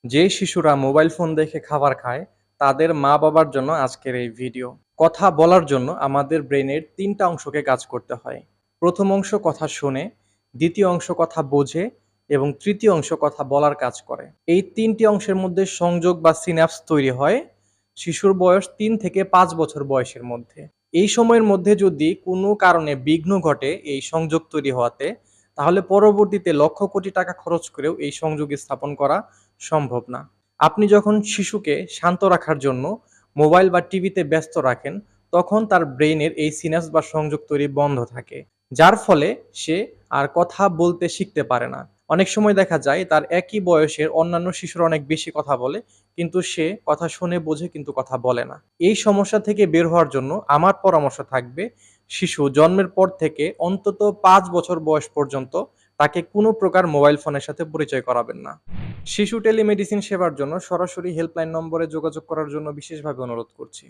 যে শিশুরা mobile phone দেখে খাবার খায় তাদের মা বাবার জন্য আজকের এই ভিডিও। কথা বলার জন্য আমাদের ব্রেনের ৩টা অংশকে কাজ করতে হয়। প্রথম অংশ কথা শোনে, দ্বিতীয় অংশ কথা বোঝে এবং তৃতীয় অংশ কথা বলার কাজ করে। এই ৩টি অংশের মধ্যে সংযোগ বা সিন্যাপস তৈরি হয় শিশুর বয়স ৩ থেকে ৫ বছর বয়সের মধ্যে। এই সময়ের মধ্যে যদি কোনো কারণে বিঘ্ন ঘটে এই সংযোগ তৈরি হওয়াতে, তাহলে পরবর্তীতে লক্ষ কোটি টাকা খরচ করেও এই সংযোগ স্থাপন করা সম্ভব না। আপনি যখন শিশুকে শান্ত রাখার জন্য মোবাইল বা টিভিতে ব্যস্ত রাখেন, তখন তার ব্রেইনের এই সিনাস বা সংযোগ তৈরি বন্ধ থাকে। যার ফলে সে আর কথা বলতে শিখতে পারে না। অনেক সময় দেখা যায় তার একই বয়সের অন্যান্য শিশুরা অনেক বেশি কথা বলে, কিন্তু সে কথা শুনে বোঝে কিন্তু কথা বলে না। এই সমস্যা থেকে বের হওয়ার জন্য আমার পরামর্শ থাকবে, শিশু জন্মের পর থেকে অন্তত ৫ বছর বয়স পর্যন্ত তাকে কোনো প্রকার মোবাইল ফোনের সাথে পরিচয় করাবেন না। শিশু টেলিমেডিসিন সেবার জন্য সরাসরি হেল্পলাইন নম্বরে যোগাযোগ করার জন্য বিশেষভাবে অনুরোধ করছি।